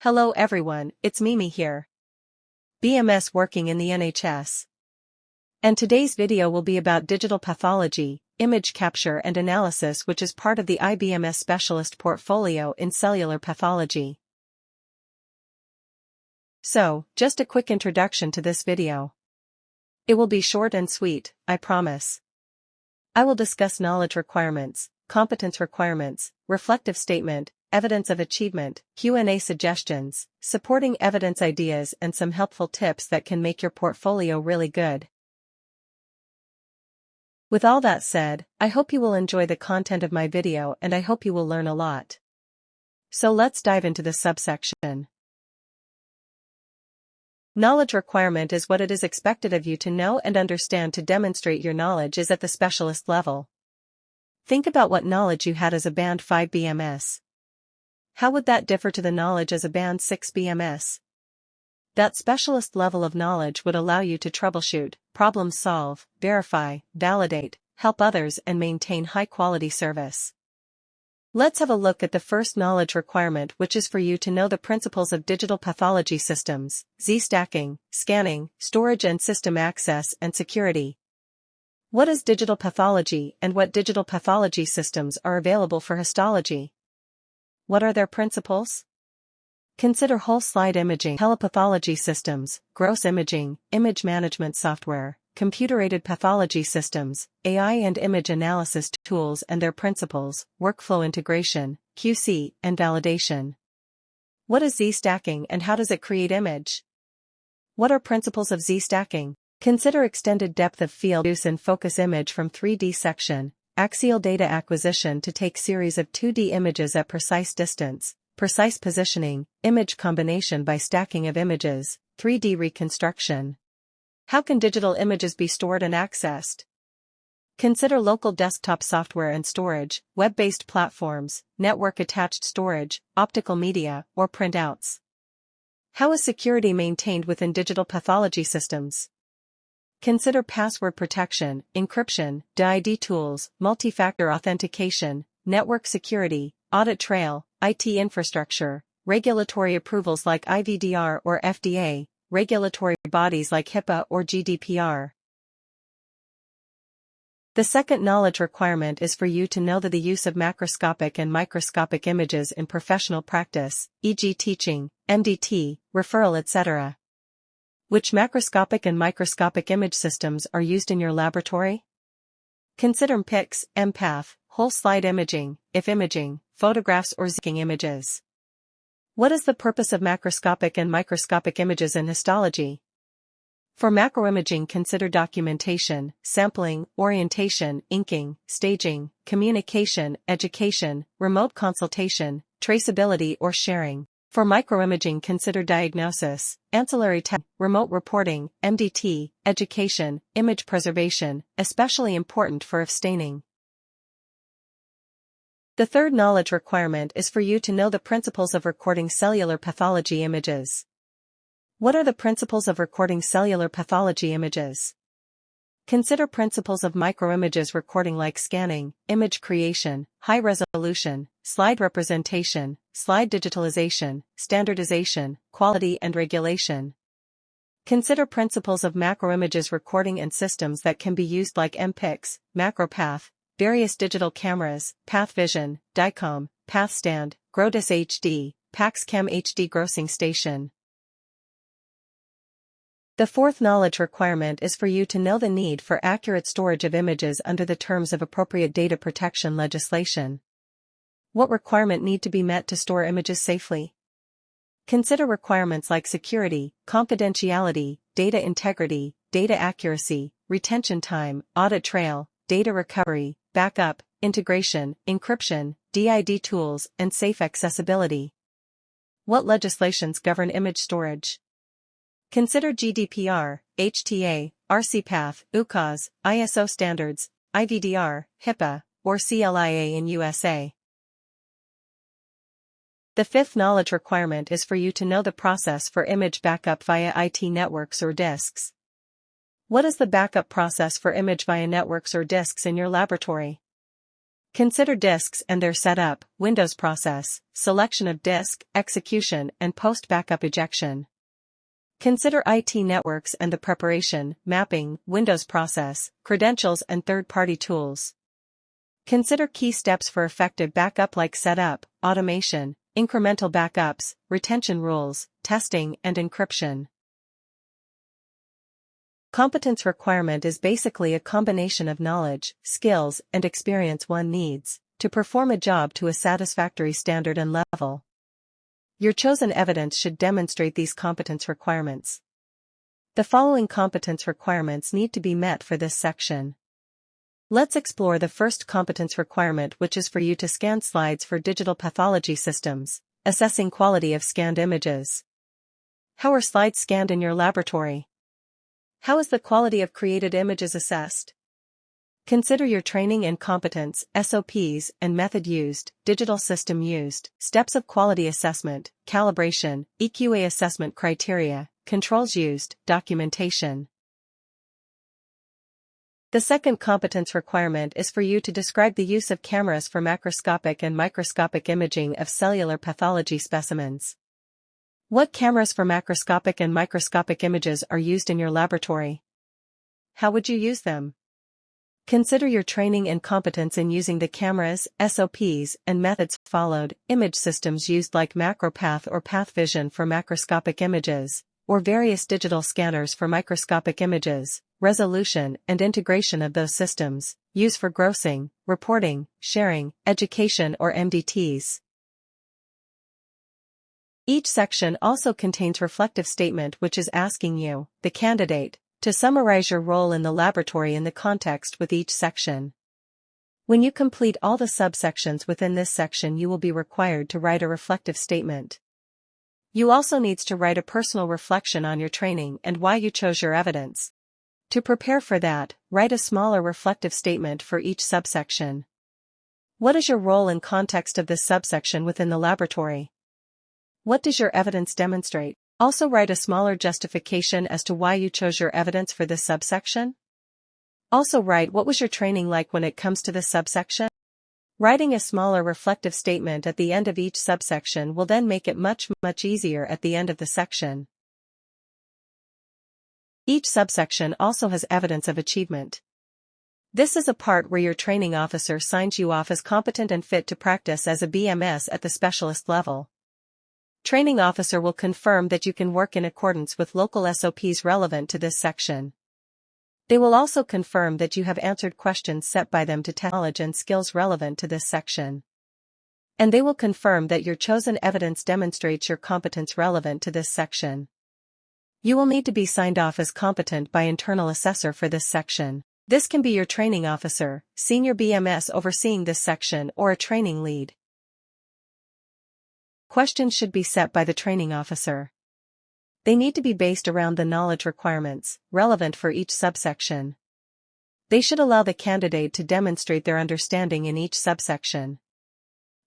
Hello everyone, it's Mimi here. BMS working in the NHS. And today's video will be about digital pathology, image capture and analysis, which is part of the IBMS Specialist Portfolio in Cellular Pathology. So, just a quick introduction to this video. It will be short and sweet, I promise. I will discuss knowledge requirements, competence requirements, reflective statement, evidence of achievement, Q&A suggestions, supporting evidence ideas and some helpful tips that can make your portfolio really good. With all that said, I hope you will enjoy the content of my video and I hope you will learn a lot. So let's dive into the subsection. Knowledge requirement is what it is expected of you to know and understand to demonstrate your knowledge is at the specialist level. Think about what knowledge you had as a Band 5 BMS. How would that differ to the knowledge as a Band 6 BMS? That specialist level of knowledge would allow you to troubleshoot, problem solve, verify, validate, help others and maintain high-quality service. Let's have a look at the first knowledge requirement, which is for you to know the principles of digital pathology systems, Z-stacking, scanning, storage and system access and security. What is digital pathology and what digital pathology systems are available for histology? What are their principles? Consider whole slide imaging, telepathology systems, gross imaging, image management software, computer-aided pathology systems, AI and image analysis tools and their principles, workflow integration, QC, and validation. What is Z-stacking and how does it create image? What are principles of Z-stacking? Consider extended depth of field use and focus image from 3D section, axial data acquisition to take series of 2D images at precise distance, precise positioning, image combination by stacking of images, 3D reconstruction. How can digital images be stored and accessed? Consider local desktop software and storage, web-based platforms, network-attached storage, optical media, or printouts. How is security maintained within digital pathology systems? Consider password protection, encryption, DID tools, multi-factor authentication, network security, audit trail, IT infrastructure, regulatory approvals like IVDR or FDA, regulatory bodies like HIPAA or GDPR. The second knowledge requirement is for you to know the use of macroscopic and microscopic images in professional practice, e.g. teaching, MDT, referral etc. Which macroscopic and microscopic image systems are used in your laboratory? Consider MPICS, empath, whole slide imaging, if imaging, photographs or Z-stacking images. What is the purpose of macroscopic and microscopic images in histology? For macroimaging, consider documentation, sampling, orientation, inking, staging, communication, education, remote consultation, traceability or sharing. For microimaging, consider diagnosis, ancillary testing, remote reporting, MDT, education, image preservation, especially important for if staining. The third knowledge requirement is for you to know the principles of recording cellular pathology images. What are the principles of recording cellular pathology images? Consider principles of microimages recording like scanning, image creation, high resolution, slide representation, slide digitalization, standardization, quality and regulation. Consider principles of macroimages recording and systems that can be used like MPICS, MacroPath, various digital cameras, PathVision, DICOM, PathStand, Grodis HD, PaxCam HD grossing station. The fourth knowledge requirement is for you to know the need for accurate storage of images under the terms of appropriate data protection legislation. What requirement need to be met to store images safely? Consider requirements like security, confidentiality, data integrity, data accuracy, retention time, audit trail, data recovery, backup, integration, encryption, DID tools, and safe accessibility. What legislations govern image storage? Consider GDPR, HTA, RCPath, UCAS, ISO standards, IVDR, HIPAA, or CLIA in USA. The fifth knowledge requirement is for you to know the process for image backup via IT networks or disks. What is the backup process for image via networks or disks in your laboratory? Consider disks and their setup, Windows process, selection of disk, execution, and post-backup ejection. Consider IT networks and the preparation, mapping, Windows process, credentials and third-party tools. Consider key steps for effective backup like setup, automation, incremental backups, retention rules, testing, and encryption. Competence requirement is basically a combination of knowledge, skills, and experience one needs to perform a job to a satisfactory standard and level. Your chosen evidence should demonstrate these competence requirements. The following competence requirements need to be met for this section. Let's explore the first competence requirement, which is for you to scan slides for digital pathology systems, assessing quality of scanned images. How are slides scanned in your laboratory? How is the quality of created images assessed? Consider your training and competence, SOPs and method used, digital system used, steps of quality assessment, calibration, EQA assessment criteria, controls used, documentation. The second competence requirement is for you to describe the use of cameras for macroscopic and microscopic imaging of cellular pathology specimens. What cameras for macroscopic and microscopic images are used in your laboratory? How would you use them? Consider your training and competence in using the cameras, SOPs, and methods followed, image systems used like MacroPath or PathVision for macroscopic images, or various digital scanners for microscopic images, resolution and integration of those systems, use for grossing, reporting, sharing, education or MDTs. Each section also contains reflective statement which is asking you, the candidate, to summarize your role in the laboratory in the context with each section. When you complete all the subsections within this section, you will be required to write a reflective statement. You also need to write a personal reflection on your training and why you chose your evidence. To prepare for that, write a smaller reflective statement for each subsection. What is your role and context of this subsection within the laboratory? What does your evidence demonstrate? Also write a smaller justification as to why you chose your evidence for this subsection. Also write what was your training like when it comes to this subsection. Writing a smaller reflective statement at the end of each subsection will then make it much easier at the end of the section. Each subsection also has evidence of achievement. This is a part where your training officer signs you off as competent and fit to practice as a BMS at the specialist level. Training officer will confirm that you can work in accordance with local SOPs relevant to this section. They will also confirm that you have answered questions set by them to test knowledge and skills relevant to this section. And they will confirm that your chosen evidence demonstrates your competence relevant to this section. You will need to be signed off as competent by internal assessor for this section. This can be your training officer, senior BMS overseeing this section, or a training lead. Questions should be set by the training officer. They need to be based around the knowledge requirements, relevant for each subsection. They should allow the candidate to demonstrate their understanding in each subsection.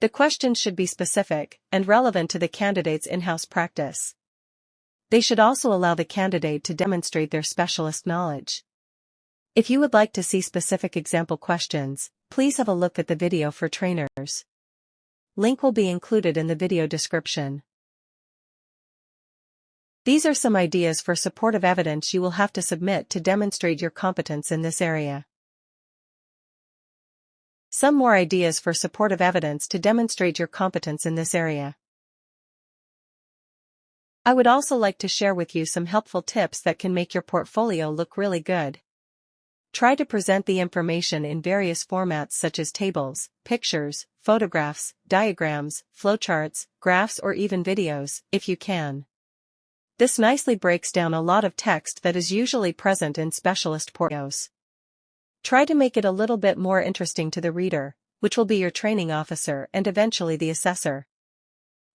The questions should be specific and relevant to the candidate's in-house practice. They should also allow the candidate to demonstrate their specialist knowledge. If you would like to see specific example questions, please have a look at the video for trainers. Link will be included in the video description. These are some ideas for supportive evidence you will have to submit to demonstrate your competence in this area. Some more ideas for supportive evidence to demonstrate your competence in this area. I would also like to share with you some helpful tips that can make your portfolio look really good. Try to present the information in various formats such as tables, pictures, photographs, diagrams, flowcharts, graphs, or even videos, if you can. This nicely breaks down a lot of text that is usually present in specialist portfolios. Try to make it a little bit more interesting to the reader, which will be your training officer and eventually the assessor.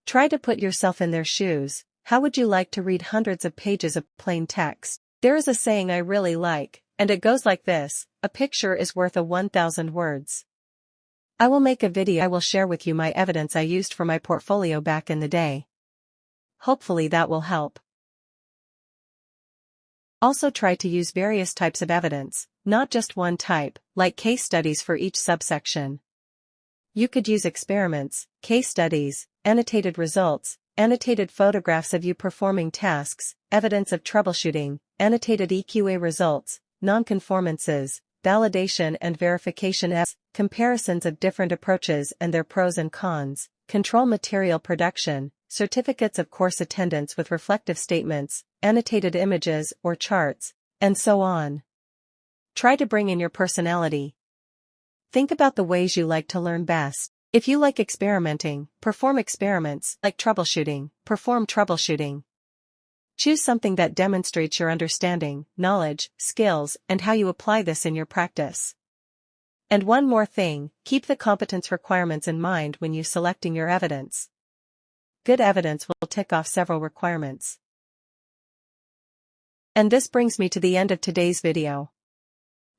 Try to put yourself in their shoes. How would you like to read hundreds of pages of plain text? There is a saying I really like, and it goes like this: a picture is worth 1,000 words. I will make a video. I will share with you my evidence I used for my portfolio back in the day. Hopefully that will help. Also try to use various types of evidence, not just one type, like case studies for each subsection. You could use experiments, case studies, annotated results, annotated photographs of you performing tasks, evidence of troubleshooting, annotated EQA results, nonconformances, validation and verification comparisons of different approaches and their pros and cons, control material production, certificates of course attendance with reflective statements, annotated images or charts, and so on. Try to bring in your personality. Think about the ways you like to learn best. If you like experimenting, perform experiments. Like troubleshooting, perform troubleshooting. Choose something that demonstrates your understanding, knowledge, skills, and how you apply this in your practice. And one more thing, keep the competence requirements in mind when you selecting your evidence. Good evidence will tick off several requirements. And this brings me to the end of today's video.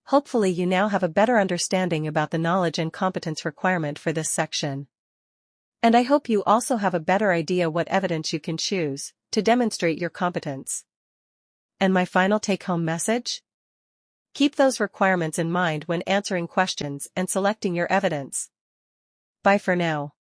Hopefully you now have a better understanding about the knowledge and competence requirement for this section. And I hope you also have a better idea what evidence you can choose to demonstrate your competence. And my final take-home message? Keep those requirements in mind when answering questions and selecting your evidence. Bye for now.